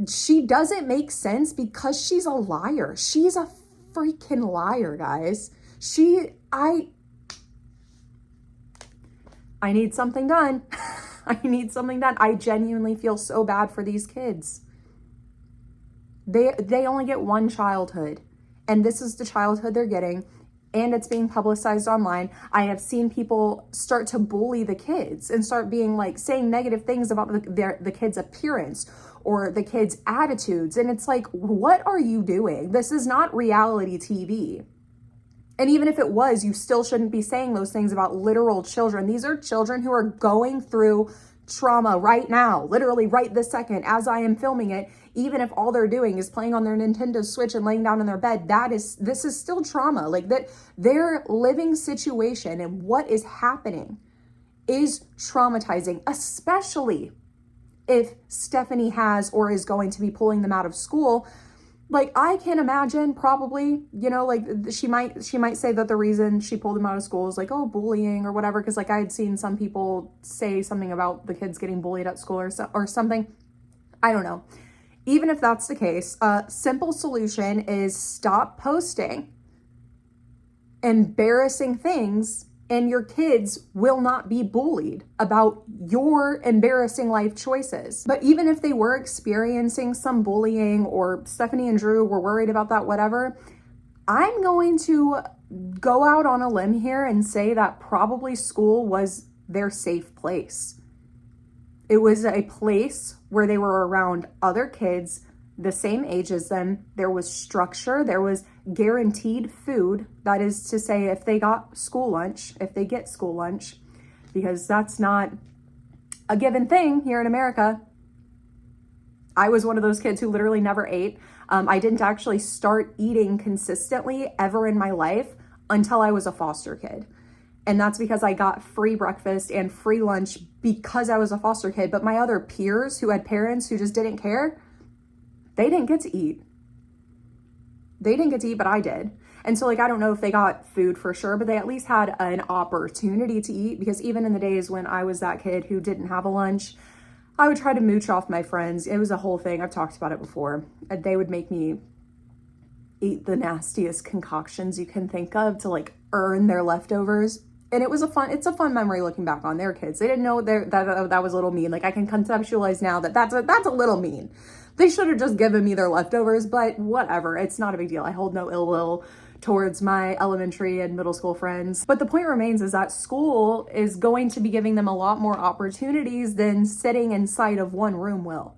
She doesn't make sense because she's a liar. She's a freaking liar, guys. I need something done. I need something done. I genuinely feel so bad for these kids. They only get one childhood, and this is the childhood they're getting, and it's being publicized online. I have seen people start to bully the kids and start being like saying negative things about the kids' appearance or the kids' attitudes. And it's like, what are you doing? This is not reality TV. And even if it was, you still shouldn't be saying those things about literal children. These are children who are going through trauma right now, literally right this second as I am filming it. Even if all they're doing is playing on their Nintendo Switch and laying down in their bed, this is still trauma. Like, that their living situation and what is happening is traumatizing, especially if Stephanie has or is going to be pulling them out of school. Like, I can imagine probably, you know, like she might say that the reason she pulled them out of school is like, oh, bullying or whatever. Cause like I had seen some people say something about the kids getting bullied at school or something. I don't know. Even if that's the case, a simple solution is stop posting embarrassing things and your kids will not be bullied about your embarrassing life choices. But even if they were experiencing some bullying or Stephanie and Drew were worried about that, whatever, I'm going to go out on a limb here and say that probably school was their safe place. It was a place where they were around other kids the same age as them. There was structure. There was guaranteed food. That is to say, if they get school lunch, because that's not a given thing here in America. I was one of those kids who literally never ate. I didn't actually start eating consistently ever in my life until I was a foster kid. And that's because I got free breakfast and free lunch because I was a foster kid. But my other peers who had parents who just didn't care, they didn't get to eat. They didn't get to eat, but I did. And so like, I don't know if they got food for sure, but they at least had an opportunity to eat, because even in the days when I was that kid who didn't have a lunch, I would try to mooch off my friends. It was a whole thing. I've talked about it before. They would make me eat the nastiest concoctions you can think of to like earn their leftovers. And it's a fun memory looking back on. Their kids. They didn't know that was a little mean. Like, I can conceptualize now that that's a little mean. They should have just given me their leftovers, but whatever. It's not a big deal. I hold no ill will towards my elementary and middle school friends. But the point remains is that school is going to be giving them a lot more opportunities than sitting inside of one room will.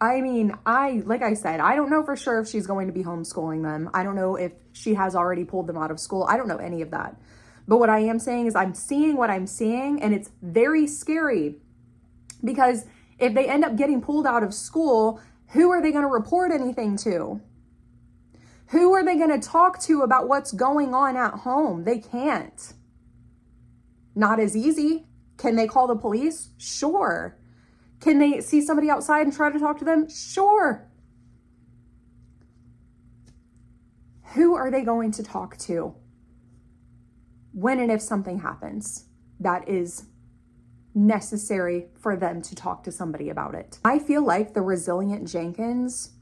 I mean, like I said, I don't know for sure if she's going to be homeschooling them. I don't know if she has already pulled them out of school. I don't know any of that. But what I am saying is I'm seeing what I'm seeing, and it's very scary, because if they end up getting pulled out of school, who are they going to report anything to? Who are they going to talk to about what's going on at home? They can't. Not as easy. Can they call the police? Sure. Can they see somebody outside and try to talk to them? Sure. Who are they going to talk to when and if something happens that is necessary for them to talk to somebody about it? I feel like the Resilient Jenkins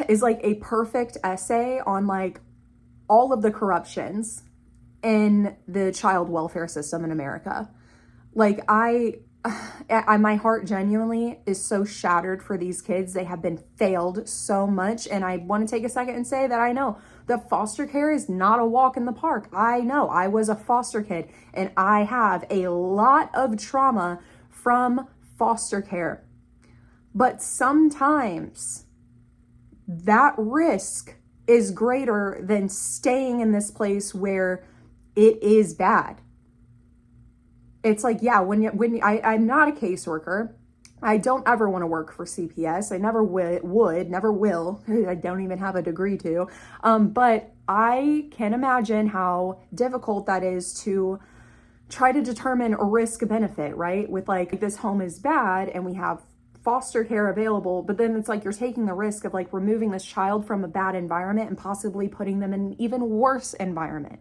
is like a perfect essay on like all of the corruptions in the child welfare system in America. Like, my heart genuinely is so shattered for these kids. They have been failed so much. And I want to take a second and say that I know that foster care is not a walk in the park. I know I was a foster kid and I have a lot of trauma from foster care. But sometimes that risk is greater than staying in this place where it is bad. It's like, yeah, I'm not a caseworker. I don't ever want to work for CPS. I never would, never will. I don't even have a degree to. But I can imagine how difficult that is to try to determine a risk benefit, right? With like, this home is bad and we have foster care available, but then it's like you're taking the risk of like removing this child from a bad environment and possibly putting them in an even worse environment.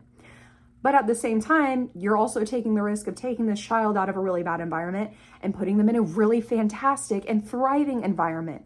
But at the same time, you're also taking the risk of taking this child out of a really bad environment and putting them in a really fantastic and thriving environment.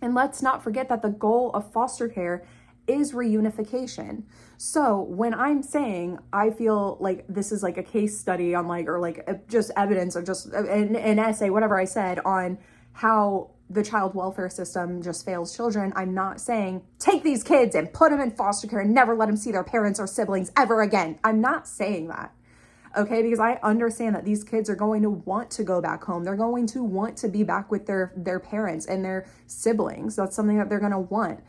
And let's not forget that the goal of foster care is reunification. So when I'm saying I feel like this is like a case study on like, or like just evidence or just an essay, whatever I said, on how the child welfare system just fails children, I'm not saying take these kids and put them in foster care and never let them see their parents or siblings ever again. I'm not saying that, okay? Because I understand that these kids are going to want to go back home. They're going to want to be back with their parents and their siblings. That's something that they're going to want.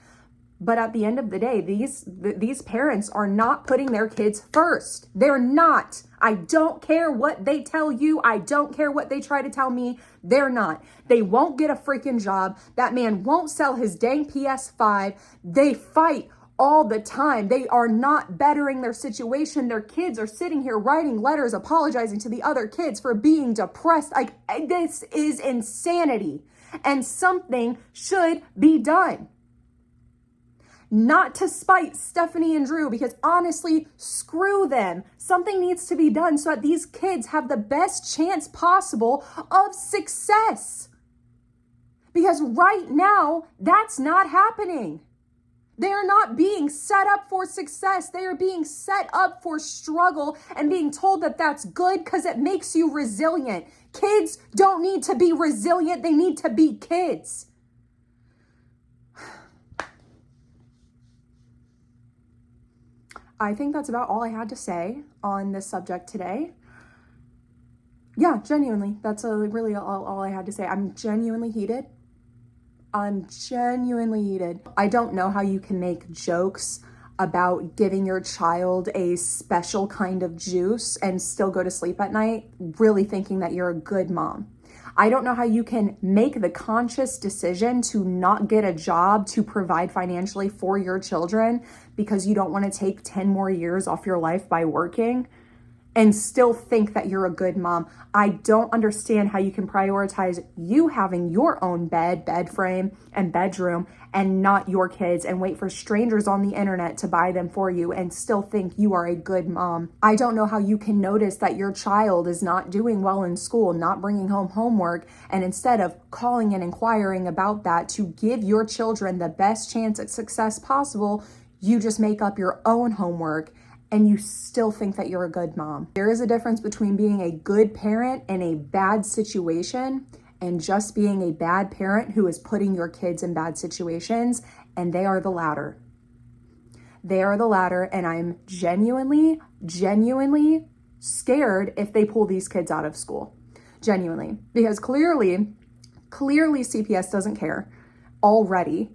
But at the end of the day, these parents are not putting their kids first. They're not. I don't care what they tell you. I don't care what they try to tell me. They're not. They won't get a freaking job. That man won't sell his dang PS5. They fight all the time. They are not bettering their situation. Their kids are sitting here writing letters, apologizing to the other kids for being depressed. Like, this is insanity. And something should be done. Not to spite Stephanie and Drew, because honestly, screw them. Something needs to be done so that these kids have the best chance possible of success. Because right now, that's not happening. They are not being set up for success. They are being set up for struggle and being told that that's good because it makes you resilient. Kids don't need to be resilient. They need to be kids. I think that's about all I had to say on this subject today. Yeah, genuinely, that's really all I had to say. I'm genuinely heated. I don't know how you can make jokes about giving your child a special kind of juice and still go to sleep at night, really thinking that you're a good mom. I don't know how you can make the conscious decision to not get a job to provide financially for your children because you don't want to take 10 more years off your life by working and still think that you're a good mom. I don't understand how you can prioritize you having your own bed frame, and bedroom, and not your kids, and wait for strangers on the internet to buy them for you and still think you are a good mom. I don't know how you can notice that your child is not doing well in school, not bringing home homework, and instead of calling and inquiring about that to give your children the best chance at success possible, you just make up your own homework and you still think that you're a good mom. There is a difference between being a good parent in a bad situation and just being a bad parent who is putting your kids in bad situations, and they are the latter. They are the latter, and I'm genuinely scared if they pull these kids out of school. Genuinely. Because clearly CPS doesn't care already.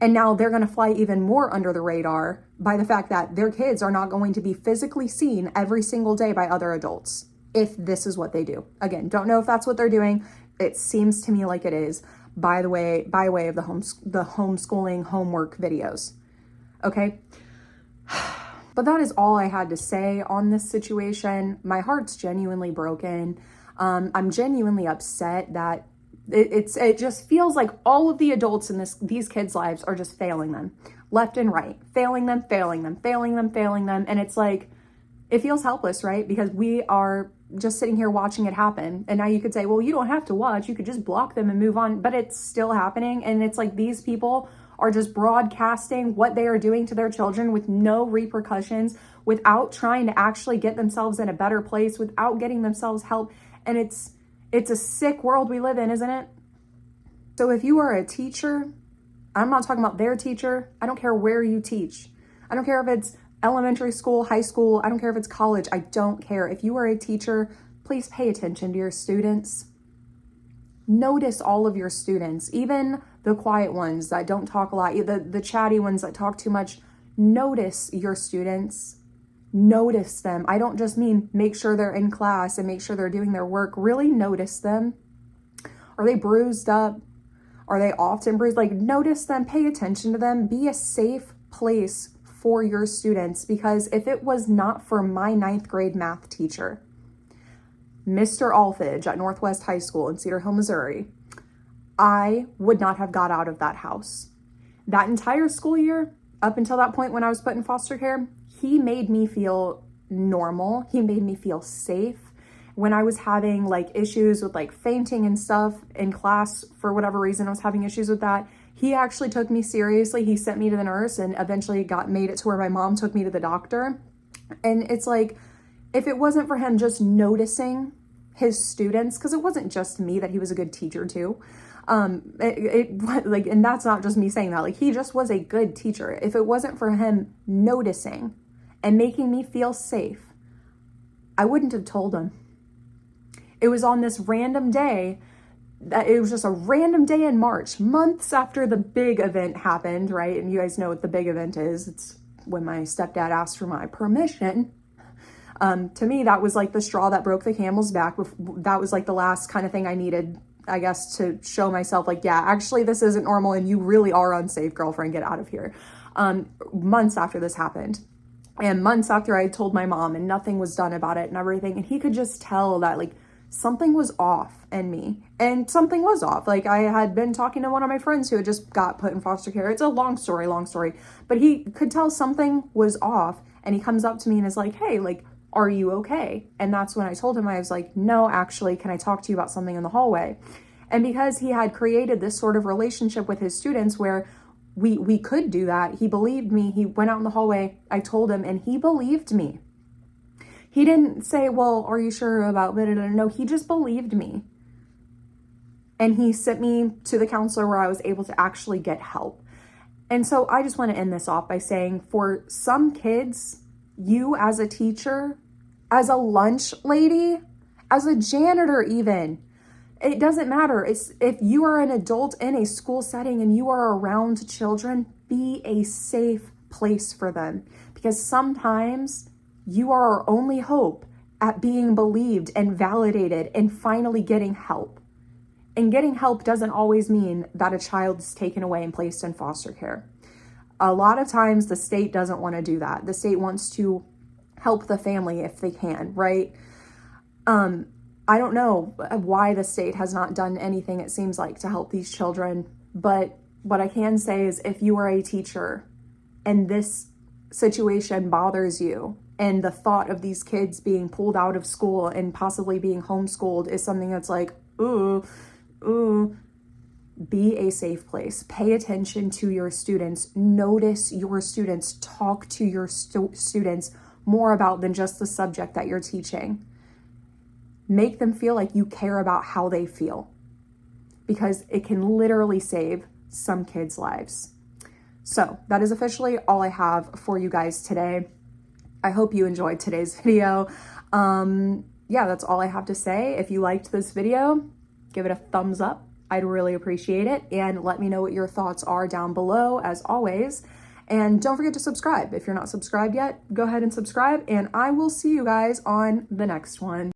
And now they're going to fly even more under the radar by the fact that their kids are not going to be physically seen every single day by other adults if this is what they do. Again, don't know if that's what they're doing. It seems to me like it is by way of the homeschooling homework videos. Okay? But that is all I had to say on this situation. My heart's genuinely broken. I'm genuinely upset that it just feels like all of the adults in these kids' lives are just failing them left and right, failing them. And it's like, it feels helpless, right? Because we are just sitting here watching it happen. And now you could say, well, you don't have to watch, you could just block them and move on, but it's still happening. And it's like, these people are just broadcasting what they are doing to their children with no repercussions, without trying to actually get themselves in a better place, without getting themselves help. And it's a sick world we live in, isn't it? So if you are a teacher, I'm not talking about their teacher. I don't care where you teach. I don't care if it's elementary school, high school. I don't care if it's college. I don't care. If you are a teacher, please pay attention to your students. Notice all of your students, even the quiet ones that don't talk a lot, the chatty ones that talk too much. Notice your students. Notice them. I don't just mean make sure they're in class and make sure they're doing their work. Really notice them. Are they bruised up? Are they often bruised? Like, notice them, pay attention to them, be a safe place for your students. Because if it was not for my 9th grade math teacher, Mr. Alfage at Northwest High School in Cedar Hill, Missouri, I would not have got out of that house. That entire school year, up until that point when I was put in foster care, he made me feel normal. He made me feel safe. When I was having like issues with like fainting and stuff in class, for whatever reason, I was having issues with that. He actually took me seriously. He sent me to the nurse and eventually made it to where my mom took me to the doctor. And it's like, if it wasn't for him just noticing his students, because it wasn't just me that he was a good teacher too. And that's not just me saying that, like, he just was a good teacher. If it wasn't for him noticing and making me feel safe, I wouldn't have told him. It was on this random day, that it was just a random day in March, months after the big event happened, right? And you guys know what the big event is. It's when my stepdad asked for my permission. To me, that was like the straw that broke the camel's back. That was like the last kind of thing I needed, I guess, to show myself like, yeah, actually this isn't normal and you really are unsafe, girlfriend, get out of here. Months after this happened, and months after I told my mom and nothing was done about it and everything, and he could just tell that like something was off in me, and something was off. Like, I had been talking to one of my friends who had just got put in foster care. It's a long story, but he could tell something was off, and he comes up to me and is like, hey, like, are you okay? And that's when I told him, I was like, no, actually, can I talk to you about something in the hallway? And because he had created this sort of relationship with his students where we could do that, he believed me. He went out in the hallway, I told him, and he believed me. He didn't say, well, are you sure about it? No, he just believed me. And he sent me to the counselor where I was able to actually get help. And so I just want to end this off by saying, for some kids, you as a teacher, as a lunch lady, as a janitor even, it doesn't matter. If you are an adult in a school setting and you are around children, be a safe place for them. Because sometimes you are our only hope at being believed and validated and finally getting help. And getting help doesn't always mean that a child is taken away and placed in foster care. A lot of times the state doesn't want to do that. The state wants to help the family if they can, right? I don't know why the state has not done anything, it seems like, to help these children. But what I can say is, if you are a teacher and this situation bothers you, and the thought of these kids being pulled out of school and possibly being homeschooled is something that's like, ooh, be a safe place. Pay attention to your students. Notice your students. Talk to your students more about than just the subject that you're teaching. Make them feel like you care about how they feel, because it can literally save some kids' lives. So that is officially all I have for you guys today. I hope you enjoyed today's video. Yeah, that's all I have to say. If you liked this video, give it a thumbs up. I'd really appreciate it. And let me know what your thoughts are down below, as always. And don't forget to subscribe. If you're not subscribed yet, go ahead and subscribe. And I will see you guys on the next one.